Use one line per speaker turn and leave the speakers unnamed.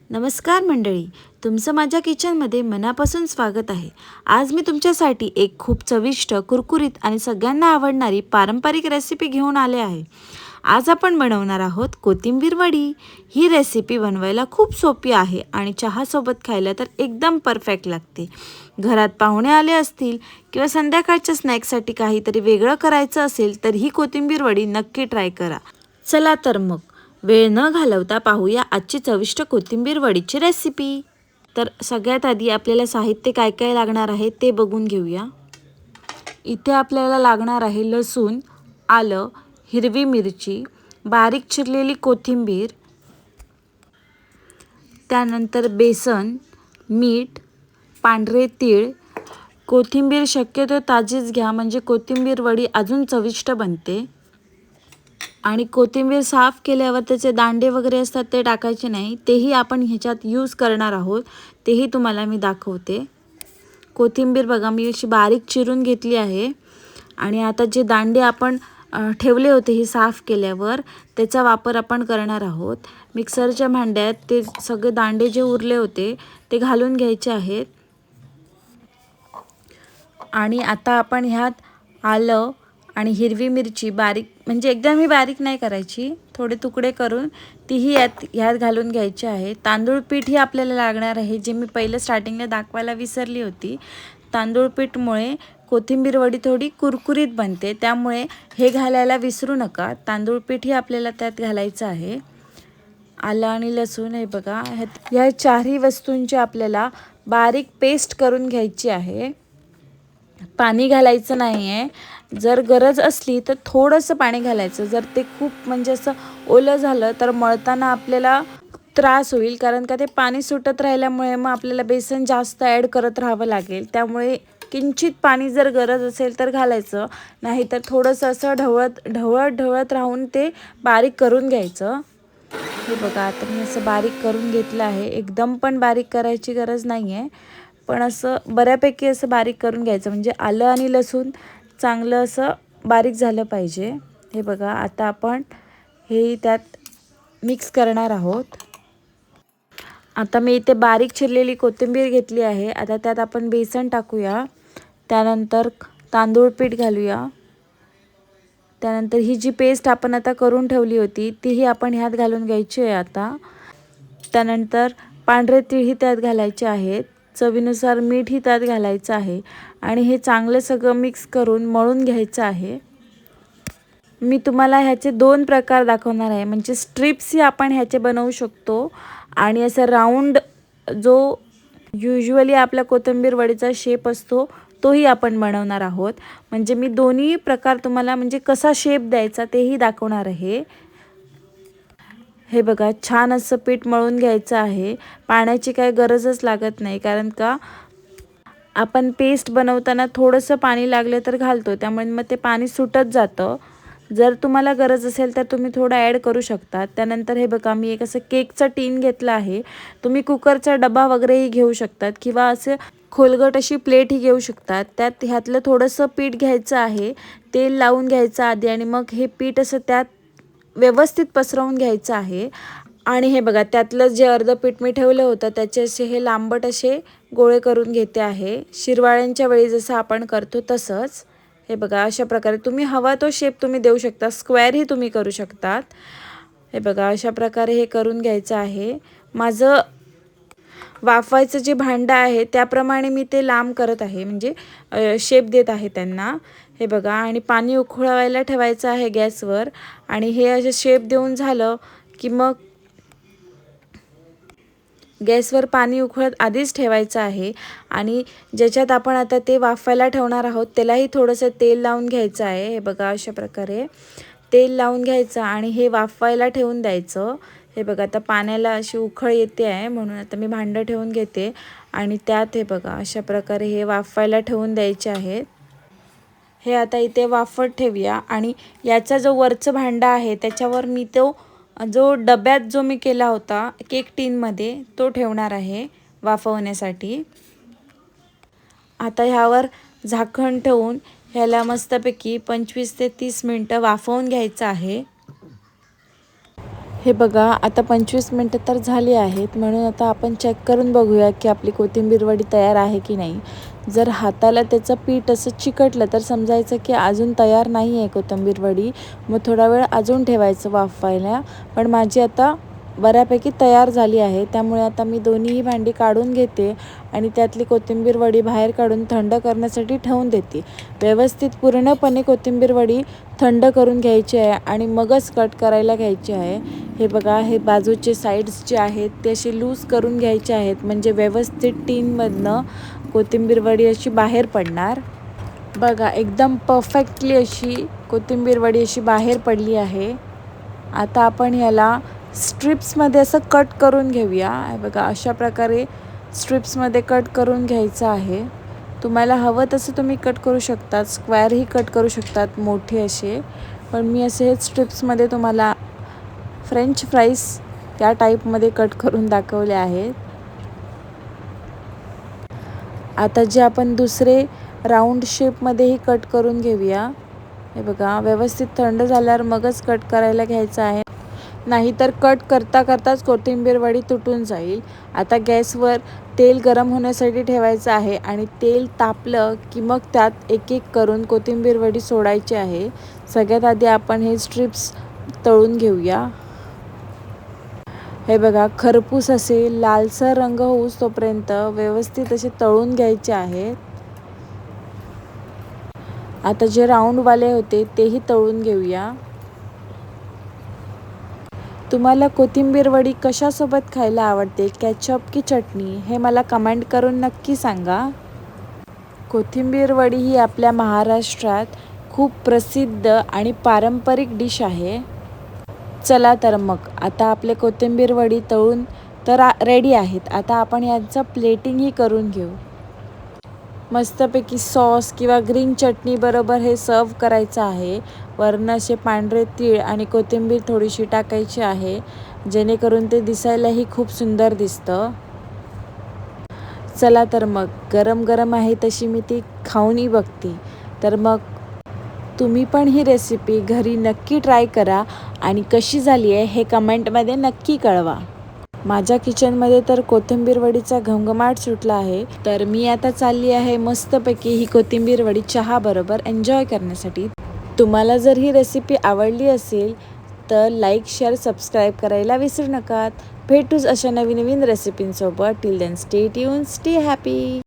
नमस्कार मंडळी, तुमचं माझ्या किचनमध्ये मनापासून स्वागत आहे। आज मी तुमच्यासाठी एक खूप चविष्ट, कुरकुरीत आणि सगळ्यांना आवडणारी पारंपरिक रेसिपी घेऊन आले आहे। आज आपण बनवणार आहोत कोथिंबीर वडी। ही रेसिपी बनवायला खूप सोपी आहे आणि चहासोबत खायला तर एकदम परफेक्ट लागते। घरात पाहुणे आले असतील किंवा संध्याकाळच्या स्नॅक्ससाठी काहीतरी वेगळं करायचं असेल तर ही कोथिंबीर वडी नक्की ट्राय करा। चला तर मग वेळ न घालवता पाहूया आजची चविष्ट कोथिंबीर वडीची रेसिपी। तर सगळ्यात आधी आपल्याला साहित्य काय काय लागणार आहे ते बघून घेऊया। इथे आपल्याला लागणार आहे लसूण, आलं, हिरवी मिरची, बारीक चिरलेली कोथिंबीर, त्यानंतर बेसन, मीठ, पांढरे तीळ। कोथिंबीर शक्यतो ताजीच घ्या म्हणजे कोथिंबीर वडी अजून चविष्ट बनते। आणि कोथिंबीर साफ केल्यावर त्याचे दांडे वगैरे असतात ते टाकायचे नाही, तेही आपण ह्याच्यात यूज करणार आहोत, तेही तुम्हाला मी दाखवते। कोथिंबीर बघा मी अशी बारीक चिरून घेतली आहे आणि आता जे दांडे आपण ठेवले होते हे साफ केल्यावर त्याचा वापर आपण करणार आहोत। मिक्सरच्या भांड्यात ते सगळे दांडे जे उरले होते ते घालून घ्यायचे आहेत। आणि आता आपण ह्यात आलं आणि हिरवी मिरची बारीक म्हणजे एकदम ही बारीक नाही करायची, थोडे तुकडे करून तीही ह्यात घालून घ्यायची आहे। तांदूळ पीठ ही आपल्याला लागणार आहे, जे मी पहिलं स्टार्टिंगला दाखवायला विसरली होती। तांदूळ पीठमुळे कोथिंबीर वडी थोडी कुरकुरीत बनते, त्यामुळे हे घालायला विसरू नका। तांदूळ पीठ ही आपल्याला त्यात घालायचं आहे। आलं आणि लसूण हे बघा, ह्या चारही वस्तूंची आपल्याला बारीक पेस्ट करून घ्यायची आहे। पाणी घालायचं नाही आहे, जर गरज असली तर थोडंसं पाणी घालायचं। जर ते खूप म्हणजे असं ओलं झालं तर मळताना आपल्याला त्रास होईल, कारण का ते पाणी सुटत राहिल्यामुळे मग आपल्याला बेसन जास्त ॲड करत राहावं लागेल। त्यामुळे किंचित पाणी जर गरज असेल तर घालायचं, नाहीतर थोडंसं असं ढवळत राहून ते बारीक करून घ्यायचं। हे बघा आता मी असं बारीक करून घेतलं आहे, एकदम पण बारीक करायची गरज नाही आहे, पण असं बऱ्यापैकी असं बारीक करून घ्यायचं म्हणजे आलं आणि लसूण चांगलं असं बारीक झालं पाहिजे। हे बघा आता आपण हे त्यात मिक्स करणार आहोत। आता मी इथे बारीक चिरलेली कोथिंबीर घेतली आहे। आता त्यात आपण बेसन टाकूया, त्यानंतर तांदूळ पीठ घालूया, त्यानंतर ही जी पेस्ट आपण आता करून ठेवली होती तीही आपण ह्यात घालून घ्यायची आहे। आता त्यानंतर पांढरे तीळही त्यात घालायचे आहेत, चवीनुसार मीठही त्यात घालायचं आहे आणि हे चांगलं सगळं मिक्स करून मळून घ्यायचं आहे। मी तुम्हाला ह्याचे दोन प्रकार दाखवणार आहे, म्हणजे स्ट्रिप्सही आपण ह्याचे बनवू शकतो आणि असं राऊंड जो युजुअली आपल्या कोथिंबीर वडीचा शेप असतो तोही आपण बनवणार आहोत। म्हणजे मी दोन्ही प्रकार तुम्हाला म्हणजे कसा शेप द्यायचा तेही दाखवणार आहे। हे बघा छान असं पीठ मळून घ्यायचं आहे, पाण्याची काही गरजच लागत नाही, कारण का आपण पेस्ट बनवताना थोडंसं पाणी लागलं तर घालतो, त्यामुळे मग ते पाणी सुटत जातं। जर तुम्हाला गरज असेल तर तुम्ही थोडं ॲड करू शकता। त्यानंतर हे बघा मी एक असं केकचं टीन घेतलं आहे, तुम्ही कुकरचा डबा वगैरेही घेऊ शकतात किंवा असं खोलगट अशी प्लेटही घेऊ शकतात। त्यात ह्यातलं थोडंसं पीठ घ्यायचं आहे, तेल लावून घ्यायचं आधी आणि मग हे पीठ असं त्यात व्यवस्थित पसरवून घ्यायचं आहे। आणि हे बघा त्यातलं जे अर्ध पीठ मी ठेवलं होतं त्याचे असे हे लांबट असे गोळे करून घेते आहे, शिरवाळ्यांच्या वेळी जसं आपण करतो तसंच। हे बघा अशा प्रकारे तुम्ही हवा तो शेप तुम्ही देऊ शकता, स्क्वेअरही तुम्ही करू शकतात। हे बघा अशा प्रकारे हे करून घ्यायचं आहे। माझं वाफायचं जे भांडं आहे त्याप्रमाणे मी ते लांब करत आहे, म्हणजे शेप देत आहे त्यांना। हे बघा आणि पाणी उकळवायला ठेवायचं आहे गॅसवर आणि हे असे शेप देऊन झालं की मग गॅसवर पाणी उकळत आधीच ठेवायचं आहे आणि ज्याच्यात आपण आता ते वाफायला ठेवणार आहोत त्यालाही थोडंसं तेल लावून घ्यायचं आहे। हे बघा अशा प्रकारे तेल लावून घ्यायचं आणि हे वाफायला ठेवून द्यायचं। हे बघा आता पाण्याला अशी उकळ येते आहे, म्हणून आता मी भांडं ठेवून घेते आणि त्यात हे बघा अशा प्रकारे हे वाफायला ठेवून द्यायचे आहेत। हे आता इथे वाफत ठेवूया आणि याचा जो वरचं भांडं आहे त्याच्यावर मी तो जो डब्यात जो मी केला होता केक टीनमध्ये तो ठेवणार आहे वाफवण्यासाठी। आता ह्यावर झाकण ठेवून ह्याला मस्तपैकी 25 ते 30 मिनिटं वाफवून घ्यायचं आहे। हे बघा आता 25 मिनटं तर झाली आहेत, म्हणून आता आपण चेक करून बघूया की आपली कोथिंबीर वडी तयार आहे की नाही. जर हाताला त्याचं पीठ असं चिकटलं तर समजायचं की अजून तयार नाही आहे कोथिंबीर वडी. मग थोडा वेळ अजून ठेवायचं वाफवायला. पण माझी आता बऱ्यापैकी तयार झाली आहे, त्यामुळे आता मी दोन्हीही भांडी काढून घेते आणि त्यातली कोथिंबीर वडी बाहेर काढून थंड करण्यासाठी ठेवून देते. व्यवस्थित पूर्णपणे कोथिंबीर वडी थंड करून घ्यायची आहे आणि मगच कट करायला घ्यायची आहे. हे बघा, हे बाजूचे साईड्स जे आहेत ते असे लूज करून घ्यायचे आहेत, म्हणजे व्यवस्थित टीनमधनं कोथिंबीर वडी अशी बाहेर पडणार. बघा, एकदम परफेक्टली अशी कोथिंबीर वडी अशी बाहेर पडली आहे. आता आपण ह्याला स्ट्रिप्समध्ये असं कट करून घेऊया. हे बघा, अशा प्रकारे स्ट्रिप्समध्ये कट करून घ्यायचं आहे. तुम्हाला हवं तसं तुम्ही कट करू शकतात, स्क्वेअरही कट करू शकतात मोठे असे. पण मी असे स्ट्रिप्समध्ये तुम्हाला फ्रेंच फ्राईज त्या टाईपमध्ये कट करून दाखवले आहेत. आता जे आपण दुसरे राऊंड शेपमध्येही कट करून घेऊया. हे बघा, व्यवस्थित थंड झाल्यावर मगच कट करायला घ्यायचं आहे, नाहीतर कट करता करताच कोथिंबीर वडी तुटून जाईल. आता गॅसवर तेल गरम होण्यासाठी ठेवायचं आहे आणि तेल तापलं की मग त्यात एक एक करून कोथिंबीर वडी सोडायची आहे. सगळ्यात आधी आपण हे स्ट्रिप्स तळून घेऊया. हे बघा, खरपूस असे लालसर रंग होऊस तोपर्यंत व्यवस्थित असे तळून घ्यायचे आहेत. आता जे राऊंडवाले होते तेही तळून घेऊया. तुम्हाला कोथिंबीर वडी कशासोबत खायला आवडते, केचप की चटणी, हे मला कमेंट करून नक्की सांगा. कोथिंबीर वडी ही आपल्या महाराष्ट्रात खूप प्रसिद्ध आणि पारंपरिक डिश आहे. चला तर मग आता आपले कोथिंबीर वडी तळून तर रेडी आहेत. आता आपण यांचं प्लेटिंगही करून घेऊ. मस्तपैकी सॉस किंवा ग्रीन चटणी बरोबर हे सर्व करायचं आहे. वरनं असे पांढरे तीळ आणि कोथिंबीर थोडीशी टाकायची आहे, जेणेकरून ते दिसायलाही खूप सुंदर दिसतं. चला तर मग, गरम गरम आहे तशी मी ती खाऊनही बघते. तर मग तुम्ही पण ही रेसिपी घरी नक्की ट्राय करा आणि कशी झाली आहे हे कमेंटमध्ये नक्की कळवा. माझ्या किचनमध्ये तर कोथिंबीर वडीचा घमघमाट सुटला आहे. तर मी आता चालली आहे मस्तपैकी ही कोथिंबीर वडी चहाबरोबर एन्जॉय करण्यासाठी. तुम्हाला जर ही रेसिपी आवडली असेल तर लाईक, शेअर, सबस्क्राईब करायला विसरू नका. भेटूच अशा नवीन नवीन रेसिपींसोबत. Till then stay tune, stay happy.